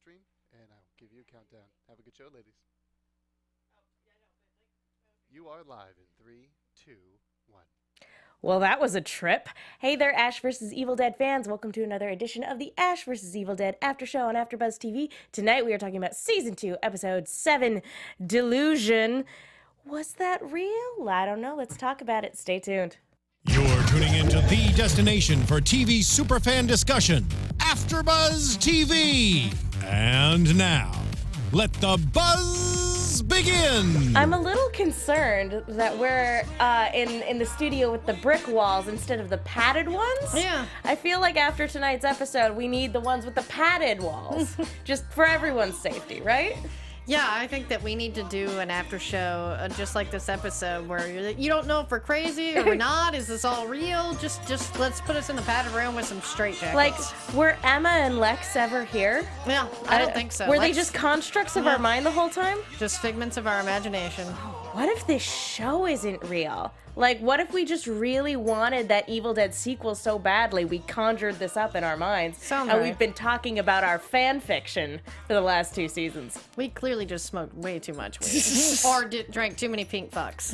stream, and I'll give you a countdown. Have a good show, ladies. You are live in three, two, one. Well, that was a trip. Hey there, Ash vs. Evil Dead fans. Welcome to another edition of the Ash vs. Evil Dead After Show on AFTERBUZZ TV. Tonight we are talking about Season 2, Episode 7, Delusion. Was that real? I don't know. Let's talk about it. Stay tuned. You're tuning into the destination for TV superfan discussion, AFTERBUZZ TV. And now, let the buzz begin. I'm a little concerned that we're in the studio with the brick walls instead of the padded ones. Yeah. I feel like after tonight's episode, we need the ones with the padded walls, just for everyone's safety, right? Yeah, I think that we need to do an after show just like this episode where you don't know if we're crazy or we're not. Is this all real? Just let's put us in the padded room with some straight jackets. Like, were Emma and Lex ever here? Yeah, I don't think so. Were they just constructs of our mind the whole time? Just figments of our imagination. What if this show isn't real? Like, what if we just really wanted that Evil Dead sequel so badly we conjured this up in our minds? Sounds and right. we've been talking about our fan fiction for the last 2 seasons. We clearly just smoked way too much weed. Or drank too many pink fucks.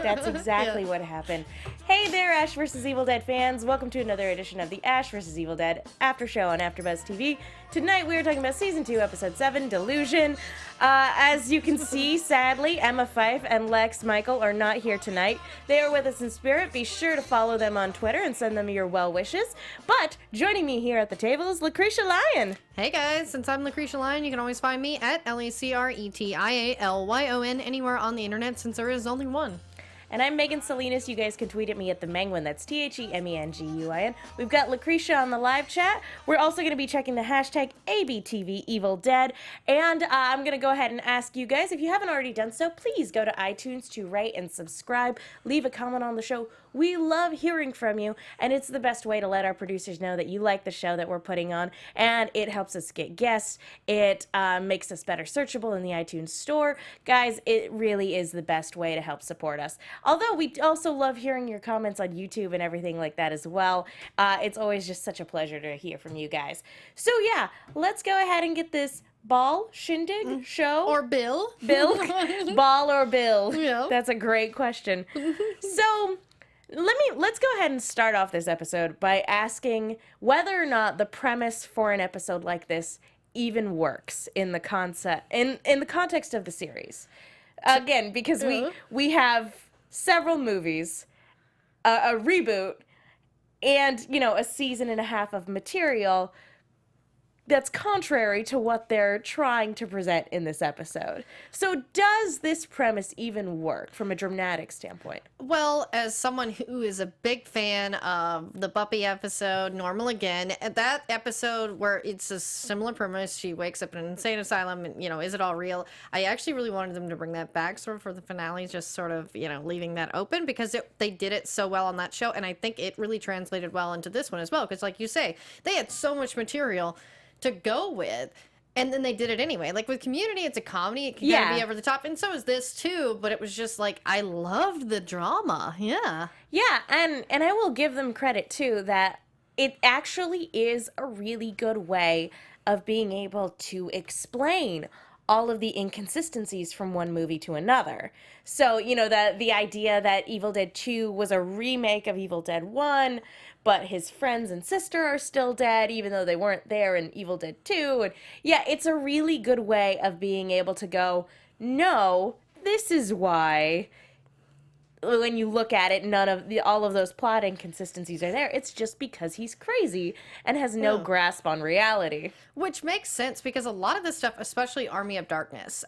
That's exactly what happened. Hey there, Ash vs. Evil Dead fans. Welcome to another edition of the Ash vs. Evil Dead After Show on AFTERBUZZ TV. Tonight we are talking about Season 2, Episode 7, Delusion. As you can see, sadly, Emma Fyfe and Lex Michael are not here tonight. They are with us in spirit. Be sure to follow them on Twitter and send them your well wishes. But joining me here at the table is Lacretia Lyon. Hey guys, since I'm Lacretia Lyon, you can always find me at LACRETIALYON anywhere on the internet since there is only one. And I'm Megan Salinas. You guys can tweet at me at the Menguin. That's TheMenguin. We've got Lacretia on the live chat. We're also going to be checking the hashtag ABTVEvilDead. And I'm going to go ahead and ask you guys, if you haven't already done so, please go to iTunes to rate and subscribe. Leave a comment on the show. We love hearing from you, and it's the best way to let our producers know that you like the show that we're putting on, and it helps us get guests. It makes us better searchable in the iTunes store. Guys, it really is the best way to help support us. Although we also love hearing your comments on YouTube and everything like that as well. It's always just such a pleasure to hear from you guys. So yeah, let's go ahead and get this ball, shindig, show. Or Bill. Bill? Ball or Bill? Yeah. That's a great question. So let's go ahead and start off this episode by asking whether or not the premise for an episode like this even works in the concept in the context of the series. Again, because we have several movies, a reboot, and, a season and a half of material that's contrary to what they're trying to present in this episode. So does this premise even work from a dramatic standpoint? Well, as someone who is a big fan of the Buffy episode, Normal Again, that episode where it's a similar premise, she wakes up in an insane asylum and, is it all real? I actually really wanted them to bring that back sort of for the finale, just sort of, leaving that open because they did it so well on that show. And I think it really translated well into this one as well. Because like you say, they had so much material to go with, and then they did it anyway. Like with Community, it's a comedy, it can kind of be over the top, and so is this too, but it was just like, I loved the drama. Yeah, and I will give them credit too that it actually is a really good way of being able to explain all of the inconsistencies from one movie to another. So, the idea that Evil Dead 2 was a remake of Evil Dead 1, but his friends and sister are still dead, even though they weren't there in Evil Dead 2. And yeah, it's a really good way of being able to go, no, this is why, when you look at it, all of those plot inconsistencies are there. It's just because he's crazy and has no grasp on reality. Which makes sense because a lot of this stuff, especially Army of Darkness,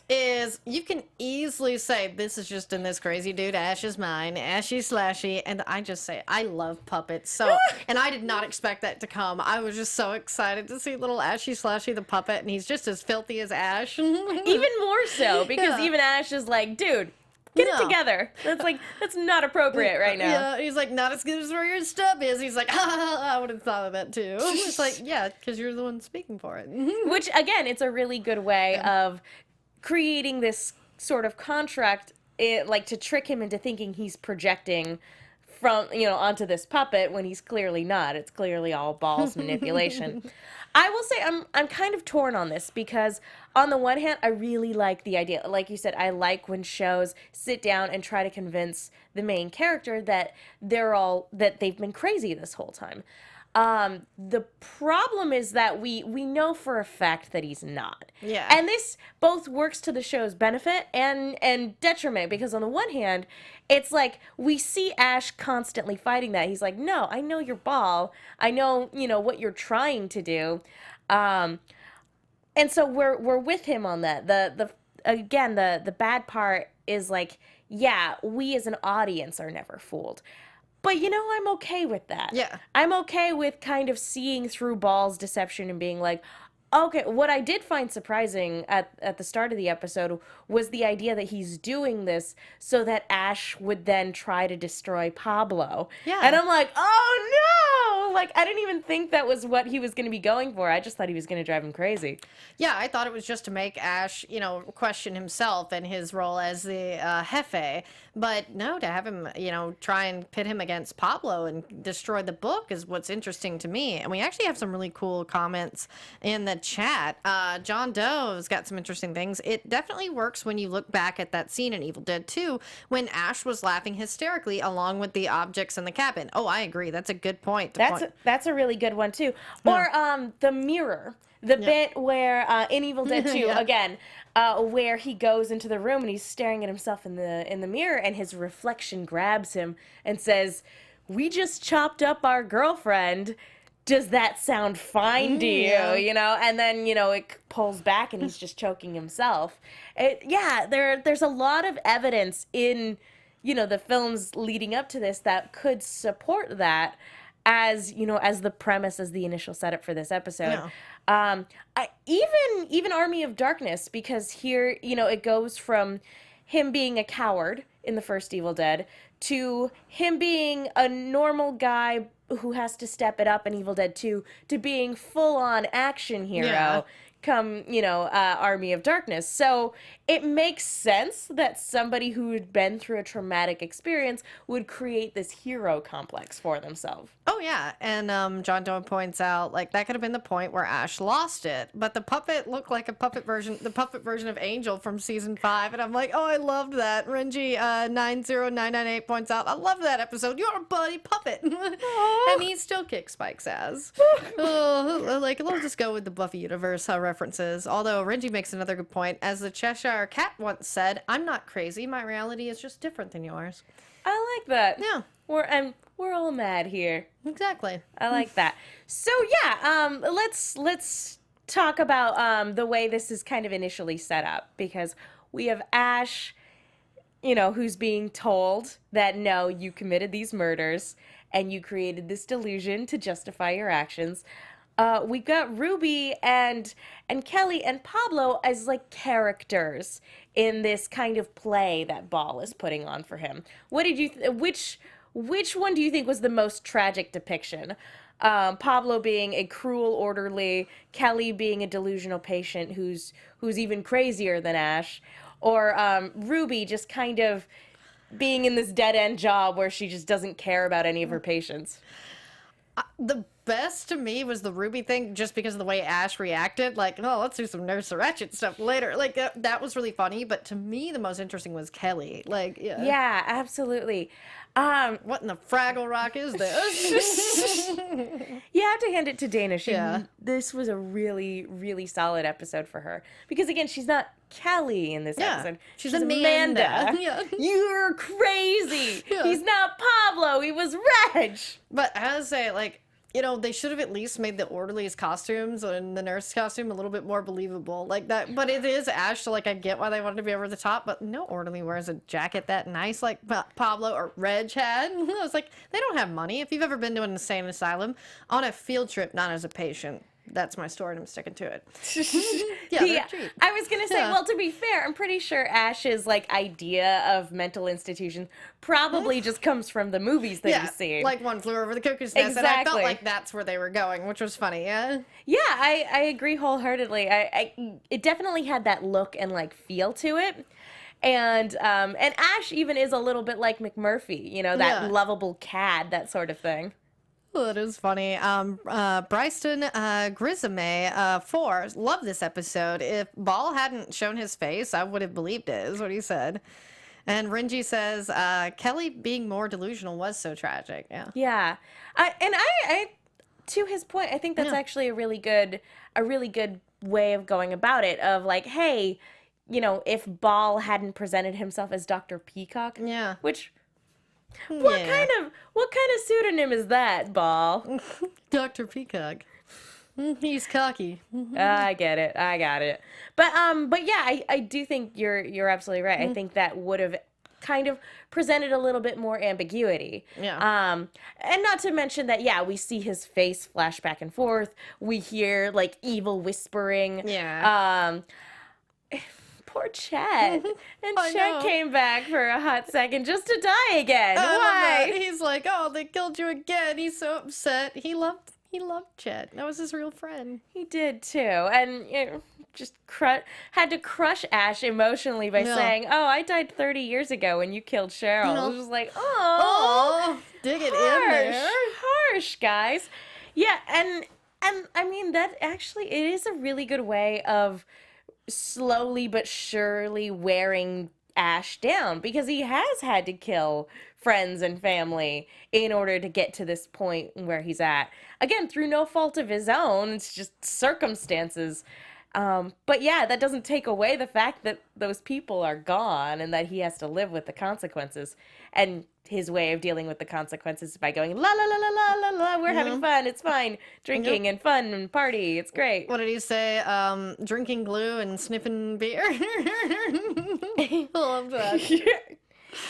is you can easily say this is just in this crazy dude Ash's mind, Ashy Slashy, and I just say I love puppets. So, and I did not expect that to come. I was just so excited to see little Ashy Slashy the puppet, and he's just as filthy as Ash. Even more so because even Ash is like, dude, get it together. That's not appropriate right now. Yeah, he's like, not as good as where your stub is. He's like, I would have thought of that too. It's like, yeah, because you're the one speaking for it. Which, again, it's a really good way of creating this sort of contract, to trick him into thinking he's projecting from, onto this puppet when he's clearly not. It's clearly all balls manipulation. I will say I'm kind of torn on this because on the one hand, I really like the idea. Like you said, I like when shows sit down and try to convince the main character that that they've been crazy this whole time. The problem is that we know for a fact that he's not. Yeah. And this both works to the show's benefit and detriment, because on the one hand, it's like we see Ash constantly fighting that. He's like, "No, I know your ball. I know, what you're trying to do." And so we're with him on that. The bad part is like, yeah, we as an audience are never fooled. But, I'm okay with that. Yeah. I'm okay with kind of seeing through Ball's deception and being like, okay, what I did find surprising at the start of the episode was the idea that he's doing this so that Ash would then try to destroy Pablo. Yeah. And I'm like, oh no! Like, I didn't even think that was what he was going to be going for. I just thought he was going to drive him crazy. Yeah, I thought it was just to make Ash, question himself and his role as the Jefe. But no, to have him, try and pit him against Pablo and destroy the book is what's interesting to me. And we actually have some really cool comments in the chat. John Doe's got some interesting things. It definitely works when you look back at that scene in Evil Dead 2 when Ash was laughing hysterically along with the objects in the cabin. Oh, I agree. That's a good point. That's a really good one too. Or the mirror. The bit where in Evil Dead 2 again, where he goes into the room and he's staring at himself in the mirror, and his reflection grabs him and says, "We just chopped up our girlfriend. Does that sound fine to you?" And then it pulls back and he's just choking himself. There's a lot of evidence in the films leading up to this that could support that as the premise, as the initial setup for this episode. Even Army of Darkness, because here it goes from him being a coward in the first Evil Dead to him being a normal guy who has to step it up in Evil Dead 2 to being full-on action hero come Army of Darkness. So it makes sense that somebody who had been through a traumatic experience would create this hero complex for themselves. Oh yeah, and John Doe points out like that could have been the point where Ash lost it, but the puppet looked like the puppet version of Angel from season 5, and I'm like, oh, I loved that. Renji 90998 points out, I love that episode. You're a buddy puppet, and he still kicks Spike's ass. Let's just go with the Buffy universe references. Although Renji makes another good point, as the Cheshire Cat once said, "I'm not crazy. My reality is just different than yours." I like that. Yeah. We're all mad here. Exactly. I like that. So let's talk about the way this is kind of initially set up, because we have Ash, who's being told that no, you committed these murders and you created this delusion to justify your actions. We've got Ruby and Kelly and Pablo as like characters in this kind of play that Ball is putting on for him. What did you which one do you think was the most tragic depiction? Pablo being a cruel orderly, Kelly being a delusional patient who's even crazier than Ash, or Ruby just kind of being in this dead-end job where she just doesn't care about any of her patients? The best to me was the Ruby thing, just because of the way Ash reacted. Like, oh, let's do some Nurse Ratched stuff later. Like, that was really funny. But to me, the most interesting was Kelly. Like, yeah, absolutely. What in the Fraggle Rock is this? You have to hand it to Dana. This was a really, really solid episode for her. Because, again, she's not Kelly in this episode. She's Amanda. Yeah. You're crazy. Yeah. He's not Pablo. He was Reg. But I have to say, like, they should have at least made the orderly's costumes and the nurse costume a little bit more believable. Like that, but it is Ash, so like I get why they wanted to be over the top, but no orderly wears a jacket that nice like Pablo or Reg had. I was like, they don't have money. If you've ever been to an insane asylum on a field trip, not as a patient, that's my story and I'm sticking to it. I was going to say, well, to be fair, I'm pretty sure Ash's like idea of mental institutions probably just comes from the movies that you've seen. Like One Flew Over the Cuckoo's Nest. Exactly. And I felt like that's where they were going, which was funny, Yeah, I agree wholeheartedly. It definitely had that look and like feel to it. And Ash even is a little bit like McMurphy, that lovable cad, that sort of thing. That is funny. Bryston Grisame, 4, love this episode. If Ball hadn't shown his face, I would have believed it, is what he said. And Renji says, Kelly being more delusional was so tragic. Yeah. Yeah. I to his point, I think that's actually a really good way of going about it, of like, hey, you know, if Ball hadn't presented himself as Dr. Peacock, which what kind of pseudonym is that, Ball? Dr. Peacock. He's cocky. I get it. I got it. But yeah, I do think you're absolutely right. I think that would have kind of presented a little bit more ambiguity. Yeah. And not to mention that, yeah, we see his face flash back and forth. We hear like evil whispering. Yeah. Poor Chet. And I Chet know. came back for a hot second just to die again. I love Why? that. He's like, oh, they killed you again. He's so upset. He loved Chet. That was his real friend. He did too. And you know, just had to crush Ash emotionally by saying, oh, I died 30 years ago when you killed Cheryl. It was just like, oh, dig it harsh, in there. harsh, guys. Yeah, and I mean, that actually, it is a really good way of slowly but surely wearing Ash down, because he has had to kill friends and family in order to get to this point where he's at. Again, through no fault of his own, it's just circumstances. But yeah, that doesn't take away the fact that those people are gone and that he has to live with the consequences. And his way of dealing with the consequences is by going, la la la la la la la, we're having fun, it's fine, drinking and fun and party, it's great. What did he say? Drinking glue and sniffing beer. I love that.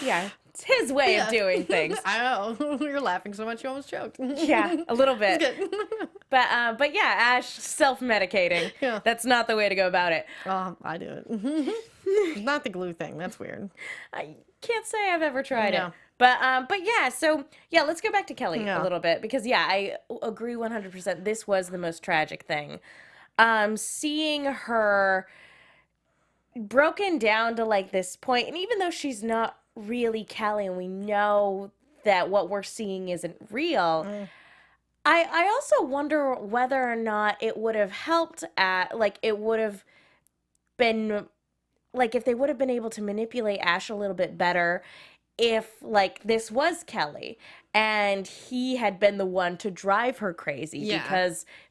Yeah, it's his way of doing things. I know. You're laughing so much you almost choked. Yeah, a little bit. It's good. But yeah, Ash self-medicating. Yeah. That's not the way to go about it. I do it. Not the glue thing. That's weird. I can't say I've ever tried No. it. But yeah, so yeah, let's go back to Kelly a little bit, because yeah, I agree 100%. This was the most tragic thing. Seeing her broken down to like this point, and even though she's not really Kelly and we know that what we're seeing isn't real, I also wonder whether or not it would have helped it would have been like if they would have been able to manipulate Ash a little bit better if like this was Kelly and he had been the one to drive her crazy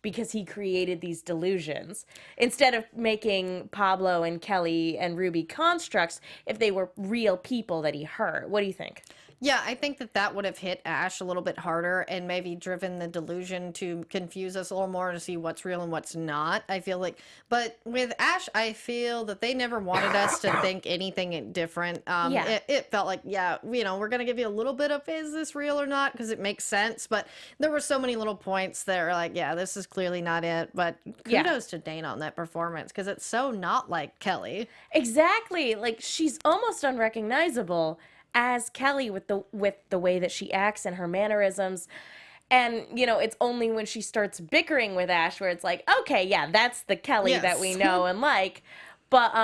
because he created these delusions, instead of making Pablo and Kelly and Ruby constructs, if they were real people that he hurt. What do you think? Yeah, I think that would have hit Ash a little bit harder and maybe driven the delusion to confuse us a little more to see what's real and what's not. I feel like, but with Ash, I feel that they never wanted us to think anything different. It felt like, we're going to give you a little bit of, is this real or not? Because it makes sense. But there were so many little points that are like, this is clearly not it. But kudos to Dana on that performance, because it's so not like Kelly. Exactly. Like, she's almost unrecognizable as Kelly with the way that she acts and her mannerisms. And, you know, it's only when she starts bickering with Ash where it's like, okay, yeah, that's the Kelly that we know and like. But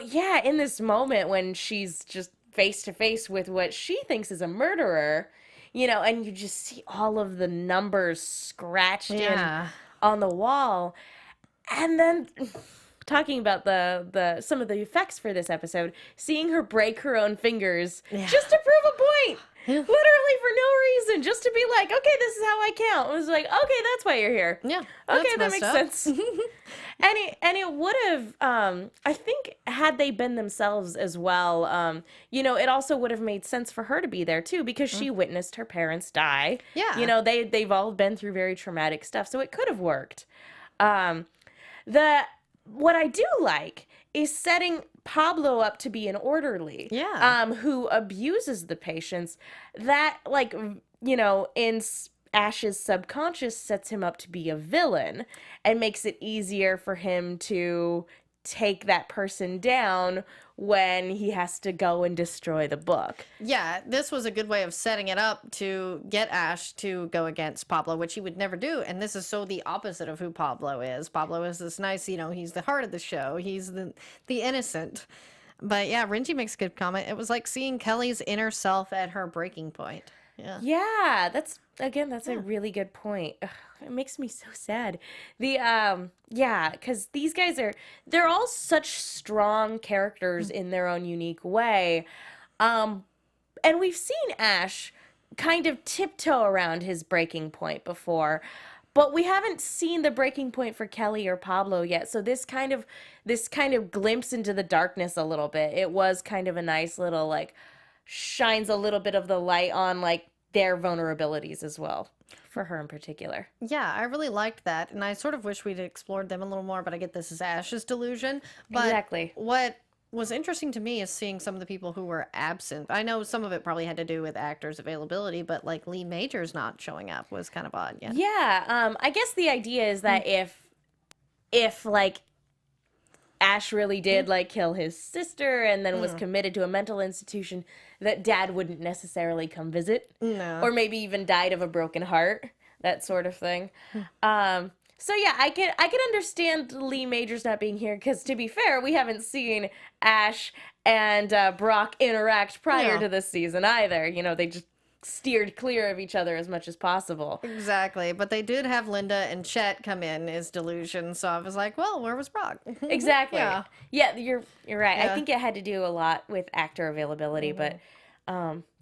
yeah, in this moment when she's just face to face with what she thinks is a murderer, you know, and you just see all of the numbers scratched in on the wall. And then talking about the some of the effects for this episode, seeing her break her own fingers just to prove a point, literally for no reason, just to be like, okay, this is how I count. It was like, okay, that's why you're here. Yeah, okay, that makes sense. and it would have, I think, had they been themselves as well, you know, it also would have made sense for her to be there too, because she witnessed her parents die. Yeah, you know, they've all been through very traumatic stuff, so it could have worked. What I do like is setting Pablo up to be an orderly, who abuses the patients. That, like, you know, in Ash's subconscious sets him up to be a villain and makes it easier for him to take that person down when he has to go and destroy the book. Yeah, this was a good way of setting it up to get Ash to go against Pablo, which he would never do. And this is so the opposite of who Pablo is. Pablo is this nice, you know, he's the heart of the show. He's the innocent. But yeah, Renji makes a good comment. It was like seeing Kelly's inner self at her breaking point. Yeah. Yeah, that's a really good point. Ugh, it makes me so sad. Yeah, because these guys they're all such strong characters in their own unique way. And we've seen Ash kind of tiptoe around his breaking point before, but we haven't seen the breaking point for Kelly or Pablo yet. So this kind of glimpse into the darkness a little bit. It was kind of a nice little like shines a little bit of the light on like their vulnerabilities as well, for her in particular. Yeah, I really liked that, and I sort of wish we'd explored them a little more, but I get this is Ash's delusion. But Exactly. what was interesting to me is seeing some of the people who were absent. I know some of it probably had to do with actors' availability, but like Lee Majors not showing up was kind of odd. Yeah. Yeah, I guess the idea is that if like Ash really did like kill his sister and then was committed to a mental institution, that Dad wouldn't necessarily come visit. No. Or maybe even died of a broken heart, that sort of thing. So yeah, I can understand Lee Majors not being here, because to be fair, we haven't seen Ash and Brock interact prior to this season either. You know, they just steered clear of each other as much as possible. Exactly, but they did have Linda and Chet come in as Delusion, so I was like, well, where was Brock? Exactly. Yeah. Yeah, you're right. I Yeah. think it had to do a lot with actor availability, but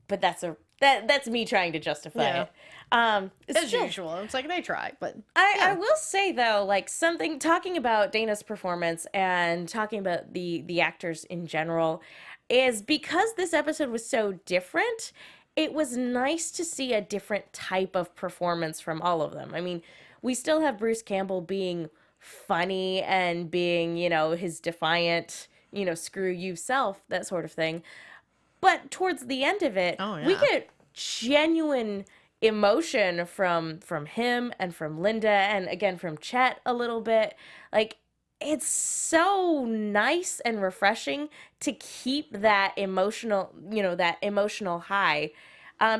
that's me trying to justify Yeah. it. As Still, usual, it's like they tried, but I will say though, like something talking about Dana's performance and talking about the actors in general is because this episode was so different, it was nice to see a different type of performance from all of them. I mean, we still have Bruce Campbell being funny and being, you know, his defiant, you know, screw you self, that sort of thing. But towards the end of it, we get genuine emotion from him and from Linda and again from Chet a little bit. Like, it's so nice and refreshing to keep that emotional, you know, that emotional high,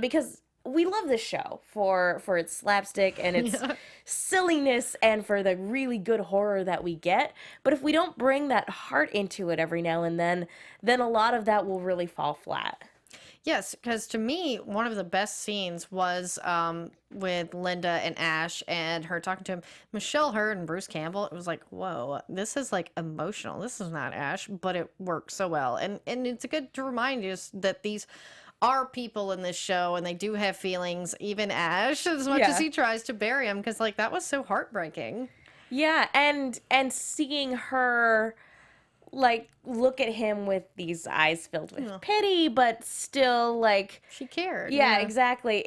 because we love this show for its slapstick and its silliness and for the really good horror that we get. But if we don't bring that heart into it every now and then a lot of that will really fall flat. yes, because to me, one of the best scenes was with Linda and Ash and her talking to him. Michelle Hurd and Bruce Campbell, it was like, whoa, this is like emotional. This is not Ash, but it works so well. And it's good to remind us that these are people in this show and they do have feelings, even Ash, as much as he tries to bury them, because like that was so heartbreaking. Yeah, and seeing her like look at him with these eyes filled with pity, but still like She cared. yeah, exactly.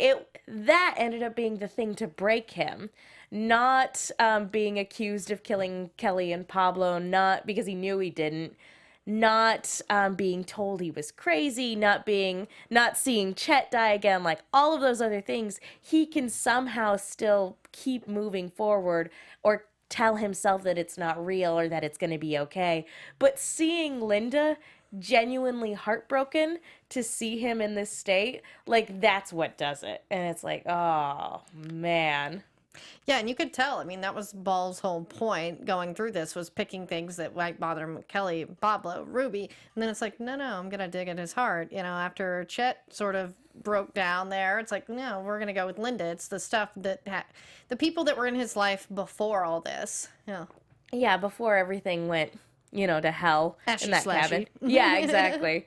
That ended up being the thing to break him. Not being accused of killing Kelly and Pablo, not because he knew he didn't, not being told he was crazy, not seeing Chet die again, like all of those other things, he can somehow still keep moving forward or tell himself that it's not real or that it's going to be okay. But seeing Linda genuinely heartbroken to see him in this state, like that's what does it. And it's like, oh man. Yeah, and you could tell. I mean, that was Ball's whole point going through this, was picking things that might bother him, Kelly, Pablo, Ruby. And then it's like, no, I'm going to dig at his heart. You know, after Chet sort of broke down there, it's like, no, we're going to go with Linda. It's the stuff that, the people that were in his life before all this. Yeah. Yeah, before everything went, you know, to hell Ashy in that slashy. cabin. Yeah, exactly.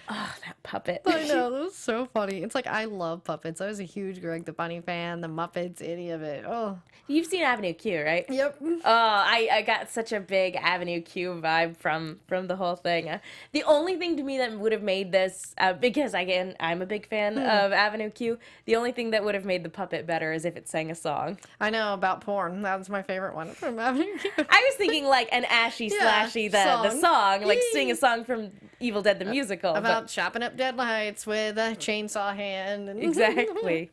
Oh, that puppet. I know, that was so funny. It's like, I love puppets. I was a huge Greg the Bunny fan, the Muppets, any of it. Oh. You've seen Avenue Q, right? Yep. Oh, I got such a big Avenue Q vibe from the whole thing. The only thing to me that would have made this, because again, I'm a big fan of Avenue Q, the only thing that would have made the puppet better is if it sang a song. I know, about porn. That was my favorite one from Avenue Q. I was thinking like an Ashy Slashy, the song, like sing a song from Evil Dead the musical. About chopping up deadlights with a chainsaw hand. And Exactly.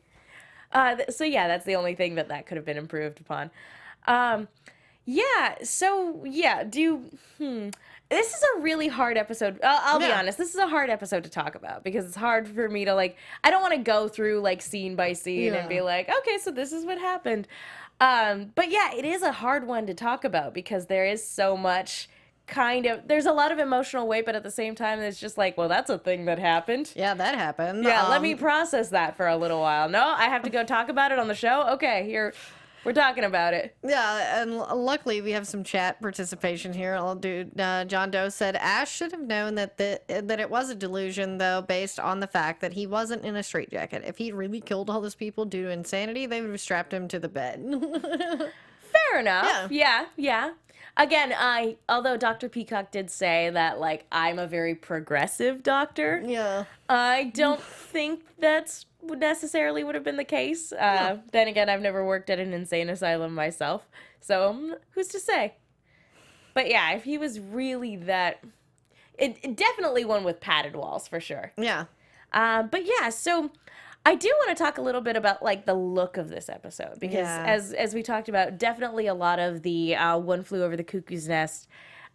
So yeah, that's the only thing that could have been improved upon. This is a really hard episode. I'll be honest, this is a hard episode to talk about because it's hard for me to like, I don't want to go through like scene by scene and be like, okay, so this is what happened. But yeah, it is a hard one to talk about because there is so much there's a lot of emotional weight, but at the same time, it's just like, well, that's a thing that happened. Yeah, that happened. Yeah, let me process that for a little while. No, I have to go talk about it on the show? Okay, we're talking about it. Yeah, and luckily we have some chat participation here. Old dude John Doe said Ash should have known that it was a delusion, though, based on the fact that he wasn't in a straitjacket. If he'd really killed all those people due to insanity, they would have strapped him to the bed. Fair enough. Yeah. Again, although Dr. Peacock did say that, like, I'm a very progressive doctor. Yeah. I don't think that's necessarily would have been the case. Then again, I've never worked at an insane asylum myself, so who's to say? But yeah, if he was really that, it definitely one with padded walls for sure. Yeah. But yeah, so I do want to talk a little bit about like the look of this episode because as we talked about, definitely a lot of the One Flew Over the Cuckoo's Nest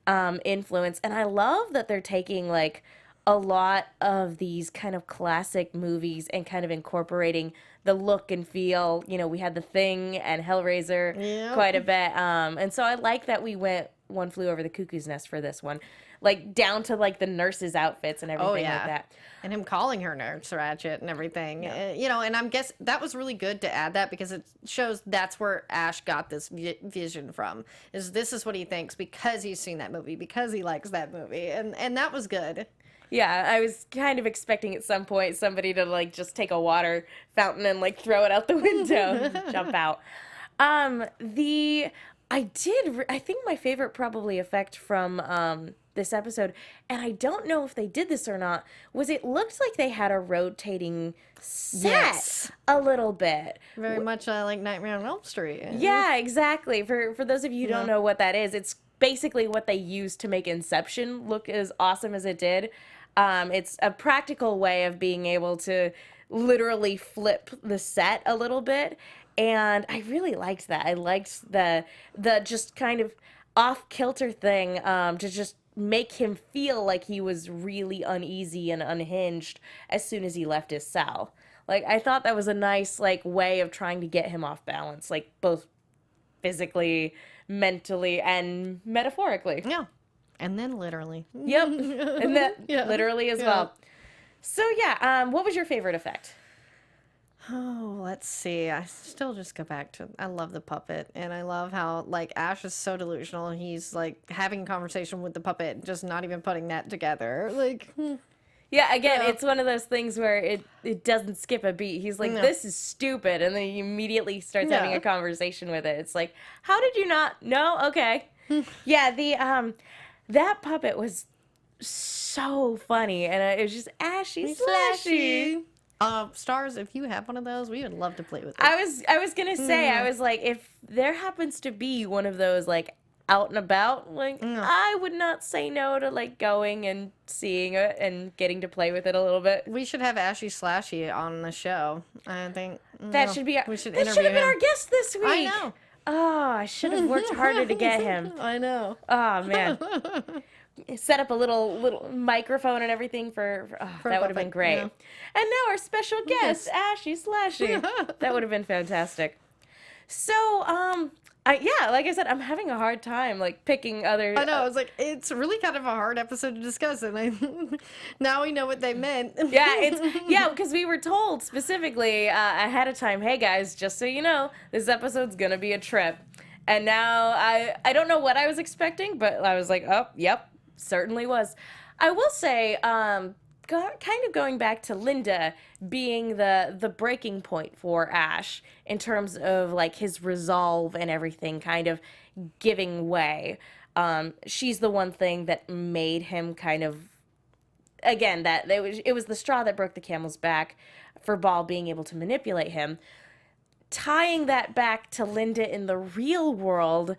influence, and I love that they're taking like a lot of these kind of classic movies and kind of incorporating the look and feel. You know, we had The Thing and Hellraiser quite a bit, and so I like that we went One Flew Over the Cuckoo's Nest for this one, like down to like the nurses' outfits and everything like that. And him calling her Nurse Ratchet and everything. You know, and I'm guess that was really good to add that because it shows that's where Ash got this vision from. This is what he thinks because he's seen that movie, because he likes that movie. And that was good. Yeah, I was kind of expecting at some point somebody to like just take a water fountain and like throw it out the window and jump out. I think my favorite probably effect from this episode, and I don't know if they did this or not, was it looked like they had a rotating set a little bit. Very much like Nightmare on Elm Street. Yeah, exactly. For those of you who don't know what that is, it's basically what they used to make Inception look as awesome as it did. It's a practical way of being able to literally flip the set a little bit, and I really liked that. I liked the just kind of off-kilter thing to just make him feel like he was really uneasy and unhinged as soon as he left his cell. Like, I thought that was a nice, like, way of trying to get him off balance, like, both physically, mentally, and metaphorically. Yeah. And then literally. Yep. And then literally as well. So, what was your favorite effect? Oh, let's see. I still just go back to, I love the puppet, and I love how, like, Ash is so delusional. He's, like, having a conversation with the puppet, just not even putting that together. Like, yeah, again, it's one of those things where it doesn't skip a beat. He's like, this is stupid, and then he immediately starts having a conversation with it. It's like, how did you not know? Okay. Yeah, that puppet was so funny, and it was just Ashy Slashy. Starz, if you have one of those, we would love to play with it. I was gonna say, I was like, if there happens to be one of those like out and about, like I would not say no to like going and seeing it and getting to play with it a little bit. We should have Ashy Slashy on the show. I think that should be. We should that should have been our guest this week. I know. Oh, I should have worked harder to get him. I know. Oh man. Set up a little microphone and everything for that would have been great. Yeah. And now our special guest, Ashy Slashy. That would have been fantastic. So, like I said, I'm having a hard time like picking other. I know. It's like it's really kind of a hard episode to discuss, and now we know what they meant. Because we were told specifically ahead of time, hey guys, just so you know, this episode's gonna be a trip. And now I don't know what I was expecting, but I was like, oh, yep. Certainly was. I will say, kind of going back to Linda being the breaking point for Ash in terms of like his resolve and everything kind of giving way. She's the one thing that made him kind of, again, that it was the straw that broke the camel's back for Ball being able to manipulate him. Tying that back to Linda in the real world,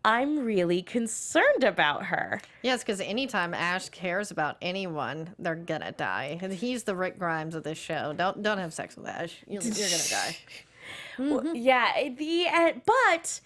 I'm really concerned about her. Yes, because anytime Ash cares about anyone, they're gonna die. He's the Rick Grimes of this show. Don't have sex with Ash. You're gonna die. Well, yeah, but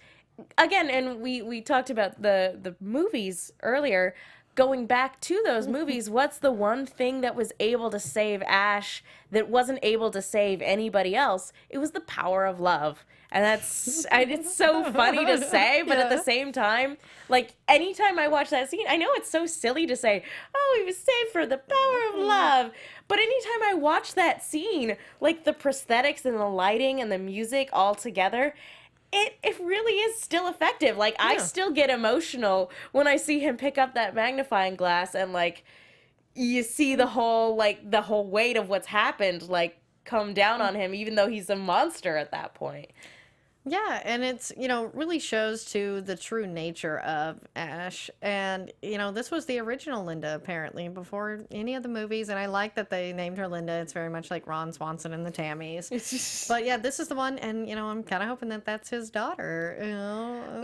again, and we talked about the movies earlier. Going back to those movies, what's the one thing that was able to save Ash that wasn't able to save anybody else? It was the power of love. And it's so funny to say, but at the same time, like, anytime I watch that scene, I know it's so silly to say, oh, he was saved for the power of love. But anytime I watch that scene, like, the prosthetics and the lighting and the music all together, it really is still effective. Like, I still get emotional when I see him pick up that magnifying glass and, like, you see the whole weight of what's happened, like, come down on him, even though he's a monster at that point. Yeah, and it's, really shows to the true nature of Ash. And, this was the original Linda, apparently, before any of the movies. And I like that they named her Linda. It's very much like Ron Swanson and the Tammies. But yeah, this is the one. And, I'm kind of hoping that that's his daughter.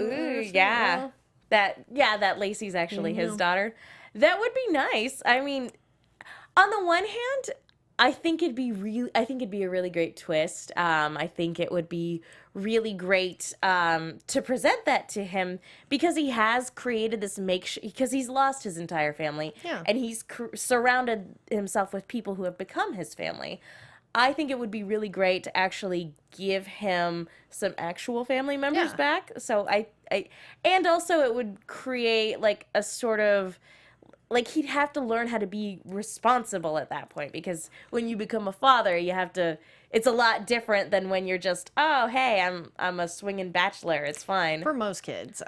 Ooh, yeah. That Lacey's actually his daughter. That would be nice. I mean, on the one hand, I think it'd be a really great twist. I think it would be really great to present that to him because he has created this because he's lost his entire family and he's surrounded himself with people who have become his family. I think it would be really great to actually give him some actual family members back. So and also it would create like a sort of, like, he'd have to learn how to be responsible at that point, because when you become a father, you have to, it's a lot different than when you're just, oh, hey, I'm a swinging bachelor, it's fine. For most kids.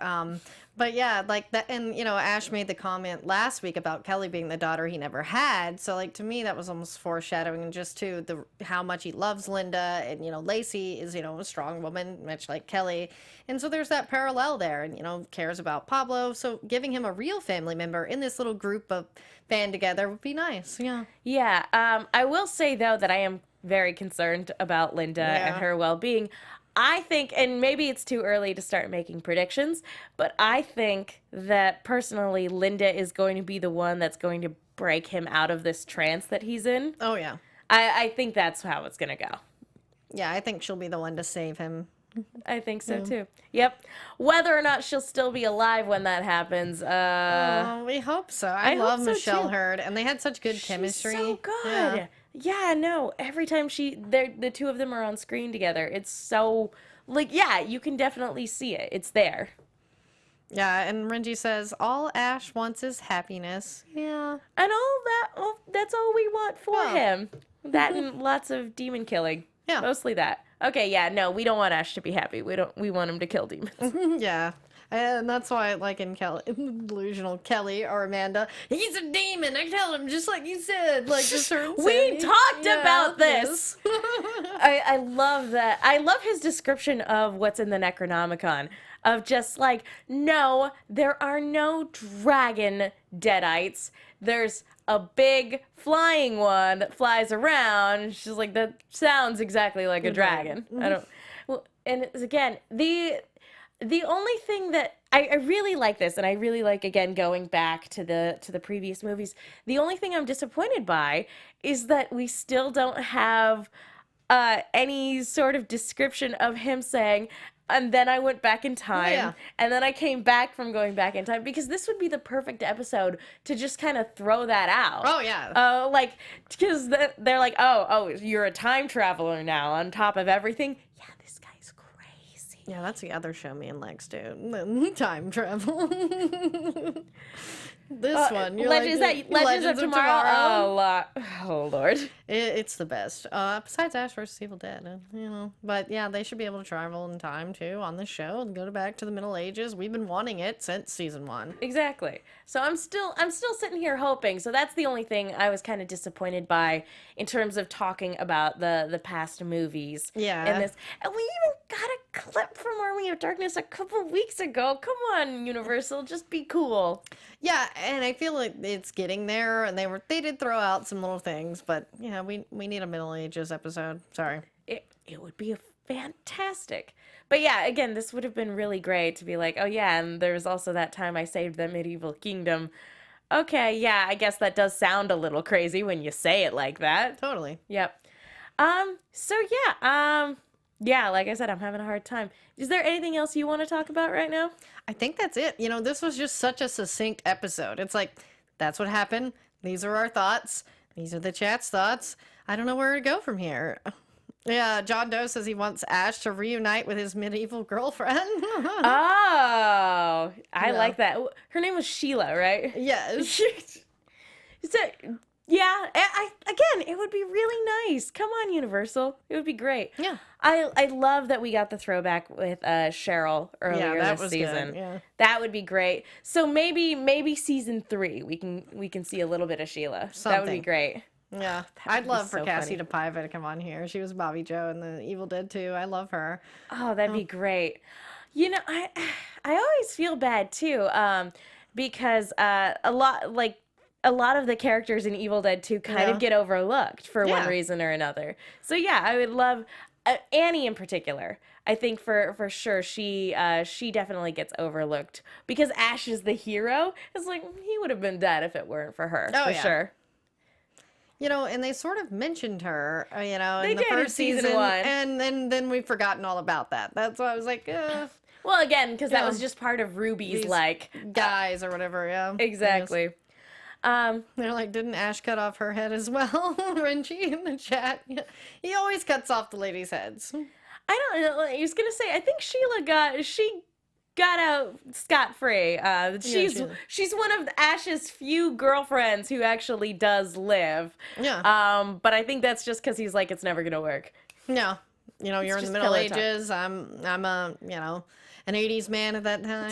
But yeah, like that, and Ash made the comment last week about Kelly being the daughter he never had. So like, to me, that was almost foreshadowing just to how much he loves Linda, and Lacey is a strong woman, much like Kelly, and so there's that parallel there, and cares about Pablo. So giving him a real family member in this little group of band together would be nice. Yeah. Yeah. I will say though that I am very concerned about Linda and her well-being. I think, and maybe it's too early to start making predictions, but I think that personally Linda is going to be the one that's going to break him out of this trance that he's in. Oh, yeah. I think that's how it's going to go. Yeah, I think she'll be the one to save him. I think so, too. Yep. Whether or not she'll still be alive when that happens. We hope so. I love hope so, Michelle too. Hurd, and they had such good chemistry. She's so good. Yeah. Yeah, no, every time the two of them are on screen together, it's so, like, yeah, you can definitely see it. It's there. Yeah, and Renji says, all Ash wants is happiness. Yeah. And that's all we want for him. That and lots of demon killing. Yeah. Mostly that. Okay, yeah, no, we don't want Ash to be happy. We want him to kill demons. Yeah. And that's why, like in Delusional Kelly or Amanda, he's a demon. I tell him just like you said. Like just her we talked about this. I love that. I love his description of what's in the Necronomicon. Of just like, no, there are no dragon deadites. There's a big flying one that flies around. She's like, that sounds exactly like a dragon. I don't. Well, and it's, again, the only thing that I really like this, and I really like, again, going back to the previous movies, the only thing I'm disappointed by is that we still don't have any sort of description of him saying, and then I went back in time, and then I came back from going back in time, because this would be the perfect episode to just kind of throw that out. Oh, yeah. Like, because they're like, oh, you're a time traveler now on top of everything. Yeah, this guy's crazy. Yeah, that's the other show me and Lex do. Time travel. This one. You're Is that Legends of Tomorrow? Oh, Lord. It's the best. Besides Ash vs. Evil Dead, But yeah, they should be able to travel in time, too, on this show and go back to the Middle Ages. We've been wanting it since season 1. Exactly. So I'm still sitting here hoping. So that's the only thing I was kind of disappointed by in terms of talking about the past movies. Yeah. And we even got a clip from Army of Darkness a couple weeks ago. Come on, Universal, just be cool. Yeah, and I feel like it's getting there, and they did throw out some little things, but yeah, we need a Middle Ages episode. Sorry. It would be fantastic. But yeah, again, this would have been really great to be like, oh yeah, and there was also that time I saved the medieval kingdom. Okay, yeah, I guess that does sound a little crazy when you say it like that. Totally. Yep. Yeah, like I said, I'm having a hard time. Is there anything else you want to talk about right now? I think that's it. This was just such a succinct episode. It's like, that's what happened. These are our thoughts. These are the chat's thoughts. I don't know where to go from here. Yeah, John Doe says he wants Ash to reunite with his medieval girlfriend. Oh, I Yeah. like that. Her name was Sheila, right? Yes. So, yeah, again, it would be really nice. Come on, Universal. It would be great. Yeah. I love that we got the throwback with Cheryl earlier that this was season. good, yeah. That would be great. So maybe season 3 we can see a little bit of Sheila. That would be Something. great. Yeah. would I'd be love for so Cassie funny. DePaiva to come on here. She was Bobby Joe in the Evil Dead 2. I love her. Oh, that'd be great. You know, I always feel bad too, because a lot of the characters in Evil Dead 2 kind of get overlooked for one Yeah. reason or another. So yeah, I would love Annie in particular. I think for sure she definitely gets overlooked because Ash is the hero. It's like he would have been dead if it weren't for her. Oh, for yeah. sure. You know, and they sort of mentioned her, you know, They in the did in first season season, 1. and then we've forgotten all about that. That's why I was like, Well, again, because that Yeah. was just part of Ruby's These like guys or whatever, yeah. exactly. They're like, didn't Ash cut off her head as well? Renji in the chat. He always cuts off the ladies' heads. I don't know. I was gonna say I think Sheila got out scot-free. She's one of Ash's few girlfriends who actually does live. Yeah. But I think that's just because he's like it's never gonna work. No. You know, you're in the just Middle pillow talk. Ages. I'm a, you know, an 80s man at that time.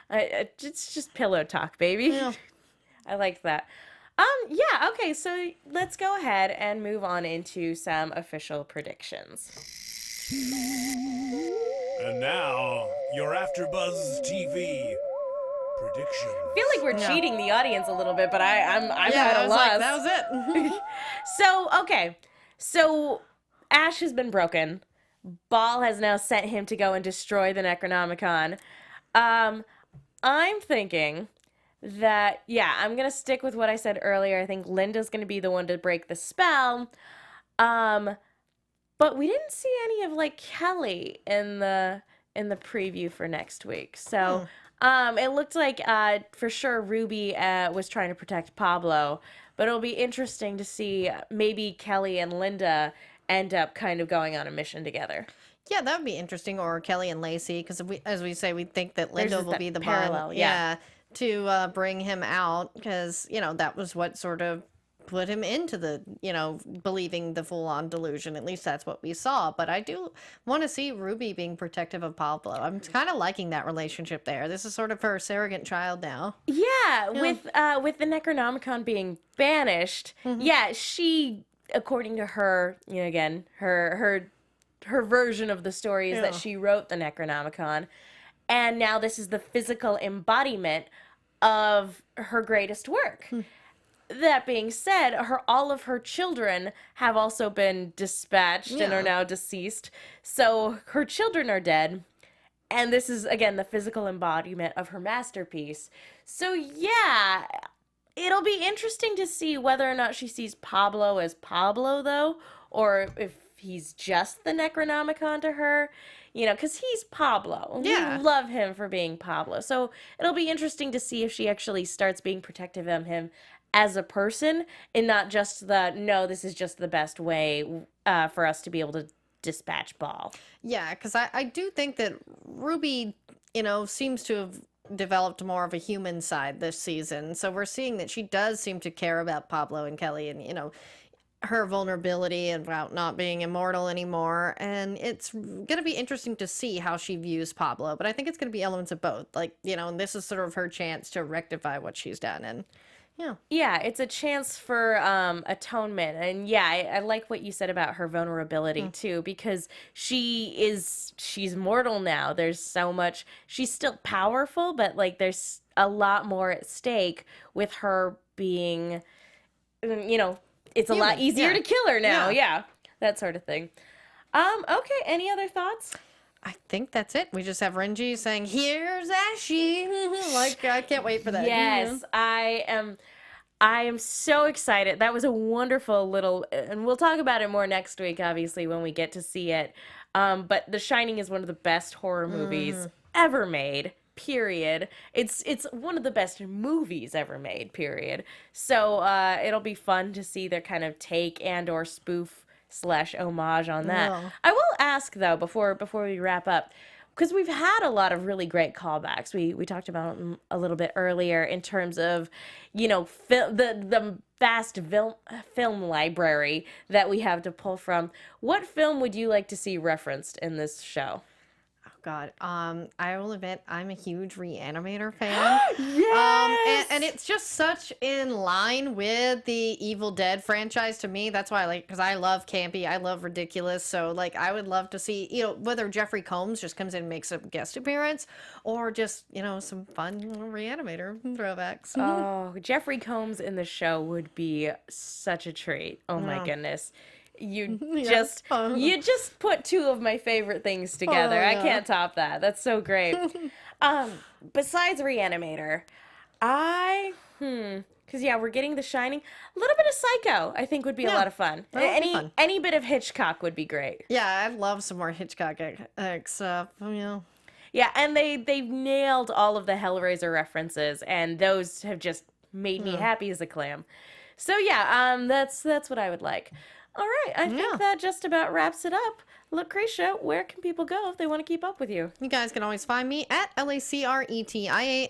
It's just pillow talk, baby. Yeah. I like that. Yeah. Okay. So let's go ahead and move on into some official predictions. And now, your AfterBuzz TV prediction. I feel like we're cheating the audience a little bit, but I'm Yeah, at I a was loss. like, that was it. So, okay. So, Ash has been broken. Ball has now sent him to go and destroy the Necronomicon. I'm thinking that, yeah, I'm going to stick with what I said earlier. I think Linda's going to be the one to break the spell. But we didn't see any of, like, Kelly in the preview for next week. So, it looked like, for sure, Ruby was trying to protect Pablo. But it'll be interesting to see maybe Kelly and Linda end up kind of going on a mission together. Yeah, that would be interesting. Or Kelly and Lacey, because as we say, we think that Linda just will that be the parallel, one, yeah. to bring him out, because you know that was what sort of put him into the, you know, believing the full-on delusion. At least that's what we saw. But I do want to see Ruby being protective of Pablo. I'm kind of liking that relationship there. This is sort of her surrogate child now. Yeah, with the Necronomicon being banished, yeah, she, according to her, you know, again, her version of the story is that she wrote the Necronomicon, and now this is the physical embodiment of her greatest work. That being said, all of her children have also been dispatched and are now deceased. So her children are dead. And this is, again, the physical embodiment of her masterpiece. So yeah, it'll be interesting to see whether or not she sees Pablo as Pablo, though, or if he's just the Necronomicon to her. You know, because he's Pablo. Yeah. We love him for being Pablo. So it'll be interesting to see if she actually starts being protective of him as a person and not just no, this is just the best way for us to be able to dispatch Ball. Yeah, because I do think that Ruby, you know, seems to have developed more of a human side this season. So we're seeing that she does seem to care about Pablo and Kelly and, you know, her vulnerability and about not being immortal anymore. And it's going to be interesting to see how she views Pablo. But I think it's going to be elements of both. Like, you know, and this is sort of her chance to rectify what she's done. And yeah, it's a chance for atonement. And yeah, I like what you said about her vulnerability too, because she's mortal now. There's so much, she's still powerful, but like there's a lot more at stake with her being, you know, it's a lot easier to kill her now. Yeah, that sort of thing. Okay, any other thoughts? I think that's it. We just have Renji saying, "Here's Ashy." Like, I can't wait for that. Yes, I am so excited. That was a wonderful little, and we'll talk about it more next week, obviously, when we get to see it. But The Shining is one of the best horror movies ever made. Period. It's one of the best movies ever made. Period. So it'll be fun to see their kind of take and or spoof / homage on that. No. I will ask though before we wrap up, because we've had a lot of really great callbacks. We talked about them a little bit earlier in terms of, the vast film library that we have to pull from. What film would you like to see referenced in this show? God, I will admit I'm a huge Reanimator fan. Yes! And it's just such in line with the Evil Dead franchise to me. That's why I like, because I love campy, I love ridiculous. So like, I would love to see, whether Jeffrey Combs just comes in and makes a guest appearance, or just some fun Reanimator throwbacks. Oh, Jeffrey Combs in the show would be such a treat. Oh my goodness. You just put two of my favorite things together. I can't top that. That's so great. Besides Reanimator, because we're getting The Shining. A little bit of Psycho, I think, would be a lot of fun. Any bit of Hitchcock would be great. Yeah, I'd love some more Hitchcock stuff. Yeah, and they've nailed all of the Hellraiser references, and those have just made me happy as a clam. So that's what I would like. All right, I think that just about wraps it up. Lacretia, where can people go if they want to keep up with you? You guys can always find me at LACRETIALYON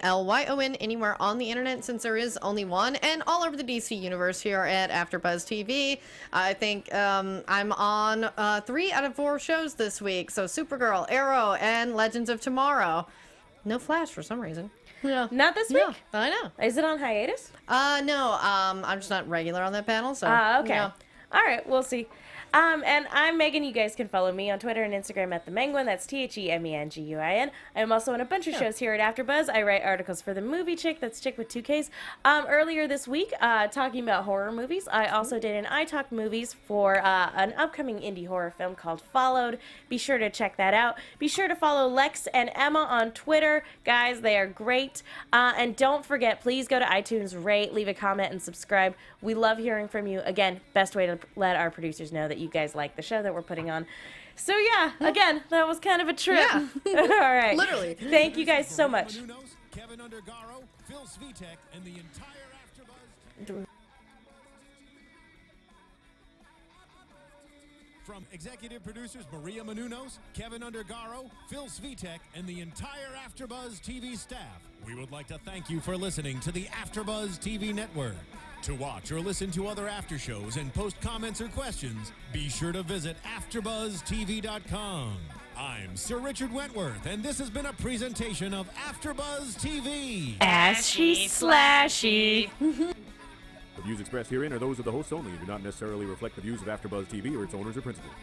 anywhere on the internet, since there is only one, and all over the DC universe here at AfterBuzz TV. I think I'm on 3 out of 4 shows this week, so Supergirl, Arrow, and Legends of Tomorrow. No Flash for some reason. Yeah. Not this week? Yeah, I know. Is it on hiatus? No, I'm just not regular on that panel, so. Okay. Yeah. All right, we'll see. And I'm Megan. You guys can follow me on Twitter and Instagram at @TheMenguin. That's TheMenguin. I'm also on a bunch of shows here at AfterBuzz. I write articles for The Movie Chick. That's Chick with 2 Ks. Earlier this week, talking about horror movies, I also did an I Talk Movies for an upcoming indie horror film called Followed. Be sure to check that out. Be sure to follow Lex and Emma on Twitter. Guys, they are great. And don't forget, please go to iTunes, rate, leave a comment, and subscribe. We love hearing from you. Again, best way to let our producers know that you guys like the show that we're putting on. So again, that was kind of a trip. Yeah. All right. Literally. Thank you guys so much. Kevin Undergaro, Phil Svitek, and the entire AfterBuzz. From executive producers Maria Menounos, Kevin Undergaro, Phil Svitek, and the entire AfterBuzz TV staff, we would like to thank you for listening to the AfterBuzz TV network. To watch or listen to other after shows and post comments or questions, be sure to visit AfterBuzzTV.com. I'm Sir Richard Wentworth, and this has been a presentation of AfterBuzz TV. Ashy slashy. The views expressed herein are those of the hosts only and do not necessarily reflect the views of AfterBuzz TV or its owners or principals.